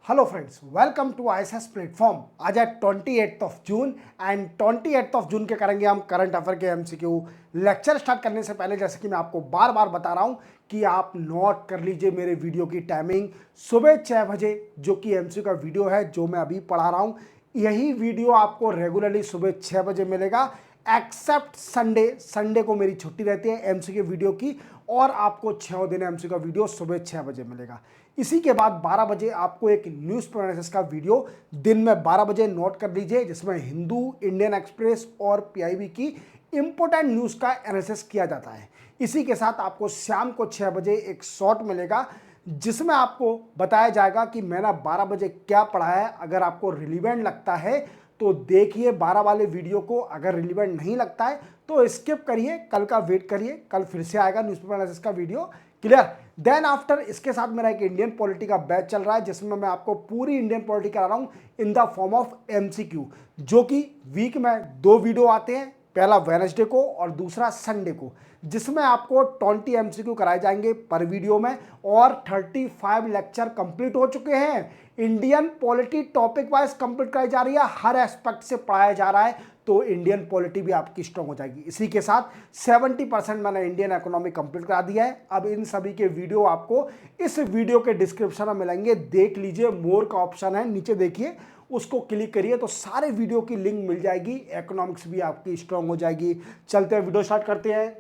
Hello friends, welcome to ISS platform. आज है 28 of June and 28 of June के करेंगे हम करंट अफेयर के एमसीक्यू। लेक्चर स्टार्ट करने से पहले जैसे कि मैं आपको बार बार बता रहा हूं कि आप नोट कर लीजिए मेरे वीडियो की टाइमिंग सुबह 6 बजे जो कि एमसीक्यू का वीडियो है जो मैं अभी पढ़ा रहा हूं। यही वीडियो आपको रेगुलरली सुबह 6 बजे मिलेगा एक्सेप्ट संडे। संडे को मेरी छुट्टी रहती है एमसीक्यू वीडियो की और आपको 6 दिन एमसीक्यू का वीडियो सुबह 6 बजे मिलेगा। इसी के बाद 12 बजे आपको एक न्यूज़ एनालिसिस का वीडियो दिन में 12 बजे नोट कर लीजिए जिसमें हिंदू, इंडियन एक्सप्रेस और पीआईबी की इंपॉर्टेंट न्यूज़ का एनालिसिस किया जाता है। इसी के साथ आपको शाम को 6 बजे एक शॉर्ट मिलेगा जिसमें आपको बताया जाएगा कि मैंने 12 बजे क्या पढ़ा है। अगर आपको रिलीवेंट लगता है तो देखिए 12 वाले वीडियो को, अगर रिलीवेंट नहीं लगता है तो स्किप करिए, कल का वेट करिए, कल फिर से आएगा न्यूज़पेपर एनालिसिस का वीडियो। क्लियर। देन आफ्टर इसके साथ मेरा एक इंडियन पॉलिटी का बैच चल रहा है जिसमें मैं आपको पूरी इंडियन पॉलिटी करा रहा हूं इन द फॉर्म ऑफ एमसीक्यू, जो कि वीक में 2 वीडियो आते हैं, पहला वेडनेसडे को और दूसरा संडे को, जिसमें आपको 20 एमसीक्यू कराए जाएंगे पर वीडियो में और 35 लेक्चर कंप्लीट हो चुके हैं। Indian polity topic wise complete कराई जा रही है, हर एस्पेक्ट से पढ़ाया जा रहा है तो इंडियन पॉलिटी भी आपकी स्ट्रांग हो जाएगी। इसी के साथ 70% मैंने इंडियन इकोनॉमी कंप्लीट करा दिया है। अब इन सभी के वीडियो आपको इस वीडियो के डिस्क्रिप्शन में मिलेंगे, देख लीजिए। मोर का ऑप्शन है नीचे, देखिए उसको क्लिक करिए तो सारे वीडियो की लिंक मिल जाएगी, इकोनॉमिक्स भी आपकी स्ट्रांग हो जाएगी। चलते हैं वीडियो स्टार्ट करते हैं।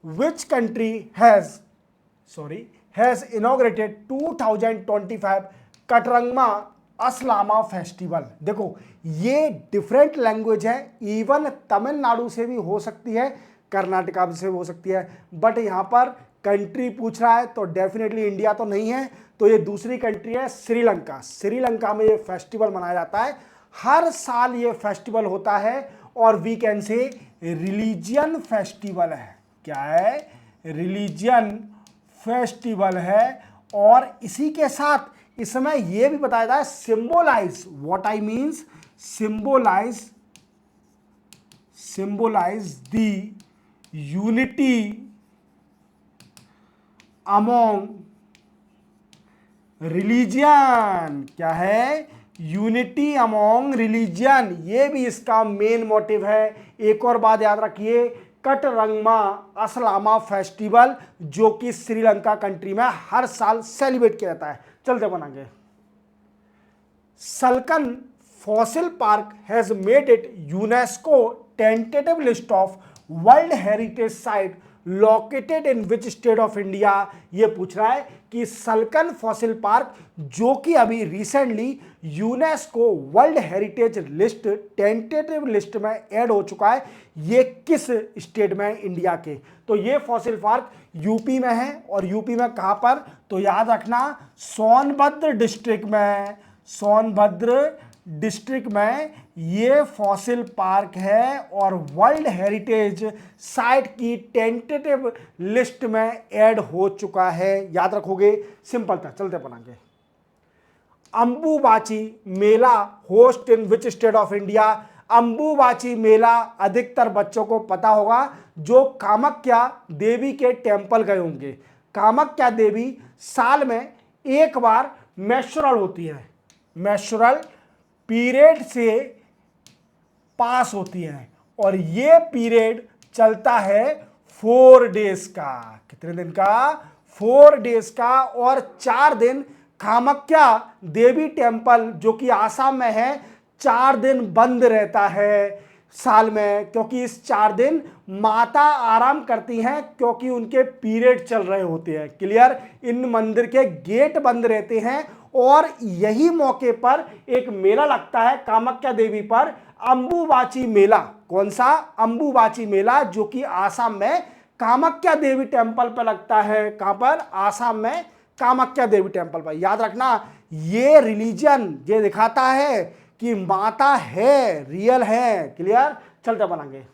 Which country has inaugurated 2025 Kataragama Esala festival. देखो ये डिफरेंट लैंग्वेज है, इवन तमिलनाडु से भी हो सकती है, कर्नाटका से भी हो सकती है, बट यहाँ पर कंट्री पूछ रहा है तो डेफिनेटली इंडिया तो नहीं है, तो ये दूसरी कंट्री है श्रीलंका। श्रीलंका में ये फेस्टिवल मनाया जाता है, हर साल ये फेस्टिवल होता है और we can say religion festival है। क्या है? रिलीजियन फेस्टिवल है। और इसी के साथ इसमें यह भी बताया जाता है symbolize, what I means symbolize the unity among religion. क्या है? यूनिटी अमोंग रिलीजियन, ये भी इसका मेन मोटिव है। एक और बात याद रखिए, कटरंगमा असलामा फेस्टिवल जो कि श्रीलंका कंट्री में हर साल सेलिब्रेट किया जाता है। चलते बनाएंगे। Salkhan fossil park has made it UNESCO tentative list of world heritage site located in which state of India. ये पूछ रहा है कि सलकन फॉसिल पार्क जो कि अभी recently UNESCO world heritage list tentative list में ऐड हो चुका है, ये किस स्टेट में है इंडिया के। तो ये फॉसिल पार्क यूपी में है, और यूपी में कहां पर? तो याद रखना सोनभद्र डिस्ट्रिक्ट में, सोनभद्र डिस्ट्रिक्ट में ये फॉसिल पार्क है और वर्ल्ड हेरिटेज साइट की टेंटेटिव लिस्ट में ऐड हो चुका है। याद रखोगे, सिंपल था। चलते बनाएंगे। Ambubachi Mela host in which state of India. Ambubachi Mela अधिकतर बच्चों को पता होगा जो कामाख्या देवी के टेंपल गए होंगे। कामाख्या देवी साल में एक बार मेंस्ट्रुअल होती है, मेंस्ट्रुअल पीरियड से पास होती है और ये पीरियड चलता है 4 डेज का। कितने दिन का? 4 डेज का। और 4 दिन कामाख्या देवी टेंपल जो कि आसाम में है 4 दिन बंद रहता है साल में, क्योंकि इस 4 दिन माता आराम करती हैं क्योंकि उनके पीरियड चल रहे होते हैं। क्लियर। इन मंदिर के गेट बंद रहते हैं और यही मौके पर एक मेला लगता है कामाख्या देवी पर, अंबुबाची मेला। कौन सा? अंबुबाची मेला जो कि आसाम में कामाख्या देवी टेंपल पर लगता है। कहां पर? आसाम में कामाख्या देवी टेंपल पर। याद रखना ये रिलीजन ये दिखाता है कि माता है, रियल है। क्लियर। चलते बनाएंगे।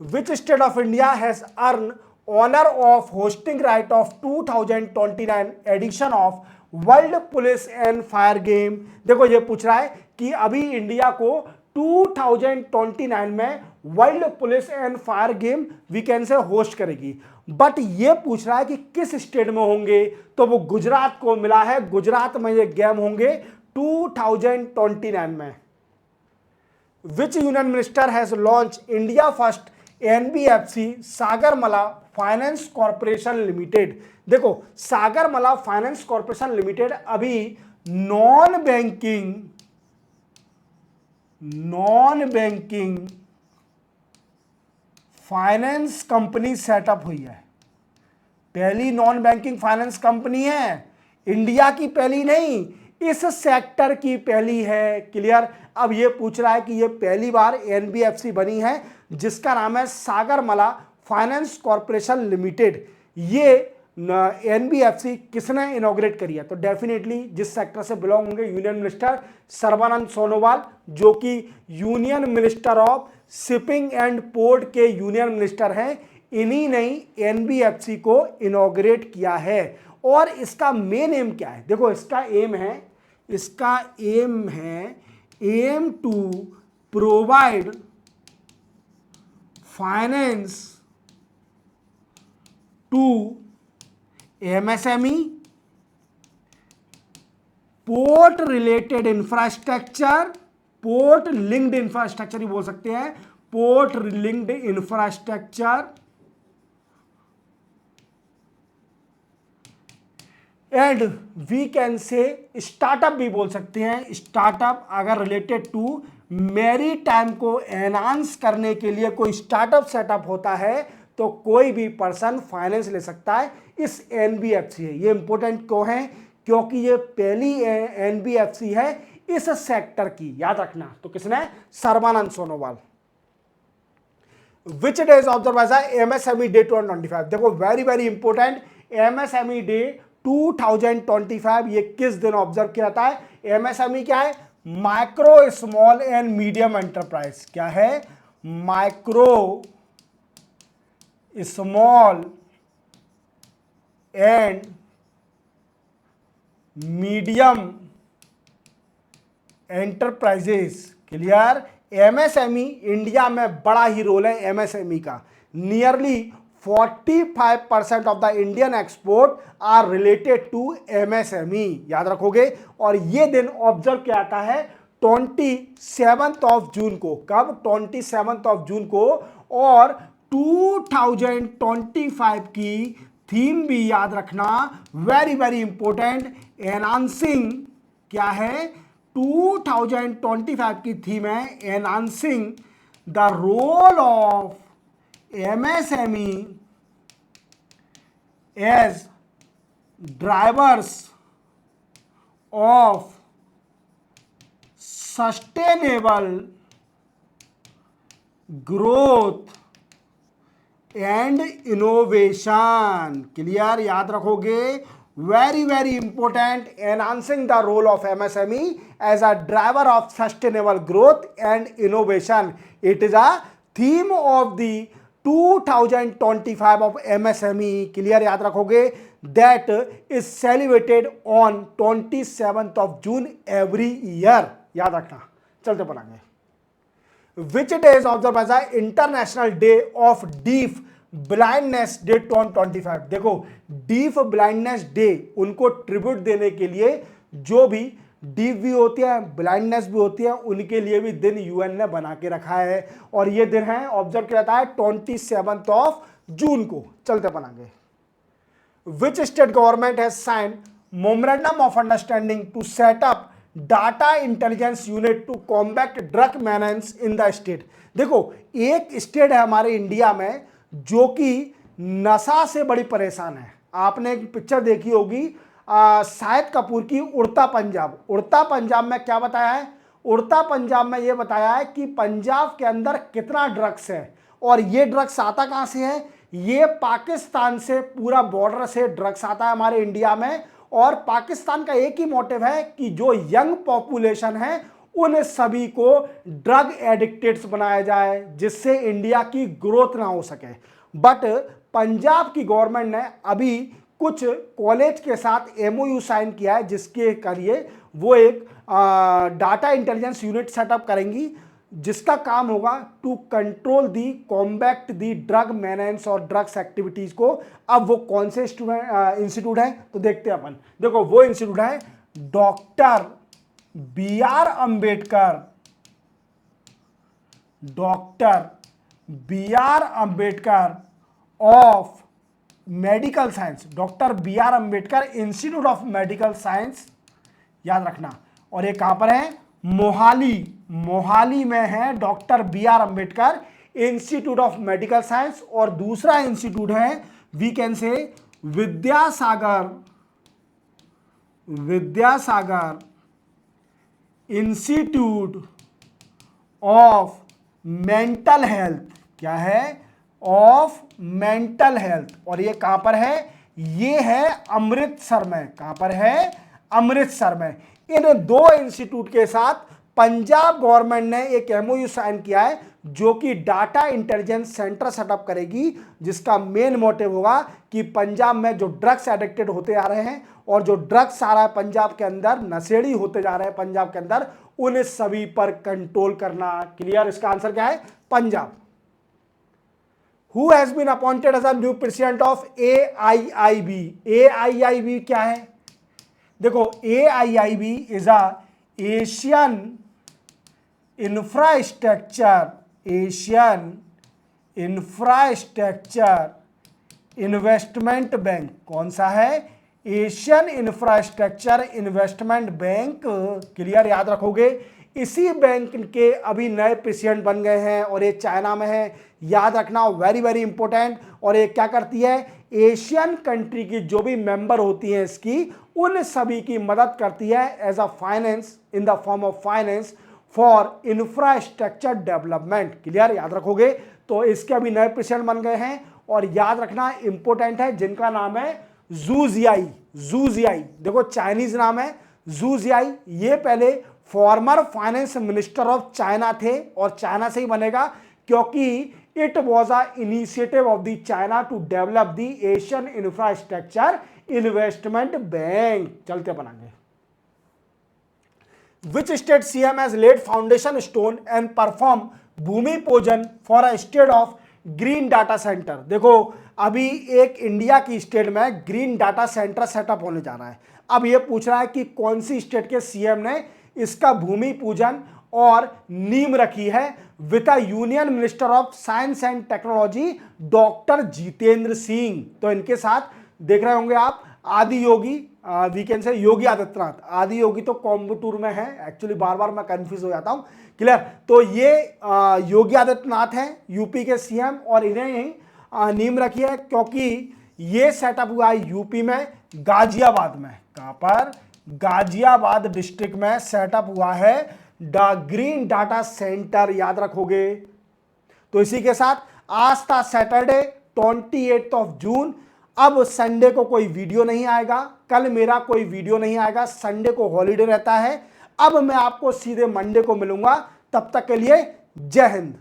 Which state of India has earn honour of hosting right of 2029 edition of world police and fire game. देखो ये पूछ रहा है कि अभी इंडिया को 2029 में world police and fire game we can say host करेगी। बट ये पूछ रहा है कि किस स्टेट में होंगे, तो वो गुजरात को मिला है, गुजरात में ये गेम होंगे 2029 में। विच union minister has launch India first NBFC Sagarmala finance corporation limited. देखो सागरमाला फाइनेंस कॉर्पोरेशन लिमिटेड अभी non banking finance company setup हुई है। पहली नॉन बैंकिंग फाइनेंस कंपनी है, इंडिया की पहली नहीं, इस सेक्टर की पहली है। क्लियर। अब ये पूछ रहा है कि ये पहली बार एनबीएफसी बनी है जिसका नाम है सागरमाला फाइनेंस कॉर्पोरेशन लिमिटेड। ये एनबीएफसी किसने इनॉग्रेट करी है, तो डेफिनेटली जिस सेक्टर से बिलोंग होंगे यूनियन मिनिस्टर सर्बानंद सोनोवाल, जो कि union minister of shipping and port के यूनियन मिनिस्टर हैं, इन्हीं ने एनबीएफसी को इनॉग्रेट किया है। और इसका मेन एम क्या है, देखो इसका एम है aim to provide finance to MSME, port related infrastructure, port linked infrastructure ही बोल सकते हैं, port linked infrastructure and we can say startup भी बोल सकते हैं। स्टार्टअप अगर रिलेटेड टू मैरी टाइम को एनहांस करने के लिए कोई स्टार्टअप सेटअप होता है तो कोई भी पर्सन फाइनेंस ले सकता है। इस एनबीएफसी है, ये इंपॉर्टेंट क्यों है, क्योंकि ये पहली एनबीएफसी है इस सेक्टर की, याद रखना। तो किसने, Sarbananda Sonowal. Which day is observe as MSME day 2025। देखो very very important, MSME day 2025 ये किस दिन ऑब्जर्व किया जाता है। एमएसएमई क्या है, micro small and medium enterprise. क्या है, micro small and medium enterprises. Clear. MSME India में बड़ा ही रोल है एमएसएमई का। Nearly 45% of the Indian export are related to MSME, याद रखोगे। और ये दिन ऑब्जर्व किया जाता है 27 जून को। कब, 27 जून को। और 2025 की थीम भी याद रखना, वेरी वेरी इंपॉर्टेंट, एनहांसिंग। क्या है, 2025 की थीम है enhancing the role of MSME as drivers of sustainable growth and innovation। Clear, याद रखोगे, very very important, enhancing the role of MSME as a driver of sustainable growth and innovation। It is a theme of the 2025 of MSME। Clear, याद रखोगे, that is celebrated on 27 June every year। याद रखना, चलते पढ़ेंगे। Which day is observed as a International Day of Deaf Blindness Day 2025। देखो deaf blindness day उनको tribute देने के लिए, जो भी डीफ भी होती है ब्लाइंडनेस भी होती है, उनके लिए भी दिन यूएन ने बना के रखा है। और ये दिन है ऑब्जर्व किया जाता है 27 जून को। चलते बनाएंगे। Which state government has sign memorandum of understanding to set up data intelligence unit to combat drug menace in the state. देखो एक स्टेट है हमारे इंडिया में जो कि नशा से बड़ी परेशान है। आपने एक पिक्चर देखी होगी शाहिद कपूर की, उड़ता पंजाब। उड़ता पंजाब में क्या बताया है, उड़ता पंजाब में ये बताया है कि पंजाब के अंदर कितना ड्रग्स है। और ये ड्रग्स आता कहाँ से है, ये पाकिस्तान से, पूरा बॉर्डर से ड्रग्स आता है हमारे इंडिया में। और पाकिस्तान का एक ही मोटिव है कि जो यंग पॉपुलेशन है उन सभी को ड्रग एडिक्टेड्स बनाया जाए, जिससे इंडिया की ग्रोथ ना हो सके। बट पंजाब की गवर्नमेंट ने अभी कुछ कॉलेज के साथ एमओयू साइन किया है, जिसके करिए वो एक डाटा इंटेलिजेंस यूनिट सेटअप करेंगी, जिसका काम होगा to control the combat the drug menace और ड्रग्स एक्टिविटीज को। अब वो कौन से इंस्टीट्यूट है तो देखते हैं अपन। देखो वो इंस्टीट्यूट है doctor B R Ambedkar, doctor B R Ambedkar of medical science, doctor B R Ambedkar institute of medical science, याद रखना। और ये कहां पर है? मोहाली, मोहाली में है doctor B R Ambedkar institute of medical science. और दूसरा इंस्टीट्यूट है we can say Vidyasagar, Vidyasagar institute of mental health, क्या है? Of mental health. और ये कहां पर है? ये है अमृतसर में। कहां पर है? अमृतसर में। इन दो इंस्टीट्यूट के साथ पंजाब गवर्नमेंट ने एक एमओयू साइन किया है जो कि डाटा इंटेलिजेंस सेंटर सेटअप करेगी, जिसका मेन मोटिव होगा कि पंजाब में जो ड्रग्स एडिक्टेड होते आ रहे हैं और जो ड्रग्स आ रहा है पंजाब के अंदर, नशेड़ी होते जा रहे हैं पंजाब के अंदर, उन सभी पर कंट्रोल करना। क्लियर? इसका आंसर क्या है? Punjab. Who has been appointed as a new president of AIIB? AIIB क्या है? देखो AIIB is a Asian infrastructure, Asian infrastructure investment bank. कौन सा है? Asian infrastructure investment bank. Clear? याद रखोगे। इसी बैंक के अभी नए प्रेसिडेंट बन गए हैं और ये चाइना में है, याद रखना, वेरी वेरी इंपॉर्टेंट। और ये क्या करती है? एशियन कंट्री की जो भी मेंबर होती हैं इसकी, उन सभी की मदद करती है as a finance, in the form of finance for infrastructure development. Clear? याद रखोगे। तो इसके अभी नए प्रेसिडेंट बन गए हैं और याद रखना इंपॉर्टेंट है, जिनका नाम है जू जियाई। जू जियाई, देखो चाइनीज नाम है जू जियाई। ये पहले former finance minister of China थे और चाइना से ही बनेगा क्योंकि it was a initiative of the China to develop the Asian infrastructure investment bank. चलते बनाएंगे। Which state CM has laid foundation stone and perform bhoomi pujan for a state of green data centre? देखो अभी एक India की state में green data centre setup होने जा रहा है। अब यह पूछ रहा है कि कौन सी स्टेट के सीएम ने इसका भूमि पूजन और नींव रखी है। With a union minister of science and technology doctor Jitendra Singh. तो इनके साथ देख रहे होंगे आप आदि योगी, वीकेंड से योगी आदित्यनाथ। आदि योगी तो कोयम्बटूर में है, एक्चुअली बार बार मैं कंफ्यूज हो जाता हूं। क्लियर? तो ये योगी आदित्यनाथ हैं यूपी के सीएम और इन्हें ही नींव रखी है क्योंकि ये सेटअप हुआ है यूपी में गाजियाबाद में। कहां पर? गाजियाबाद डिस्ट्रिक्ट में सेटअप हुआ है द ग्रीन डाटा सेंटर। याद रखोगे। तो इसी के साथ आज था सैटरडे 28 जून। अब संडे को कोई वीडियो नहीं आएगा, कल मेरा कोई वीडियो नहीं आएगा, संडे को हॉलीडे रहता है। अब मैं आपको सीधे मंडे को मिलूंगा। तब तक के लिए जय हिंद।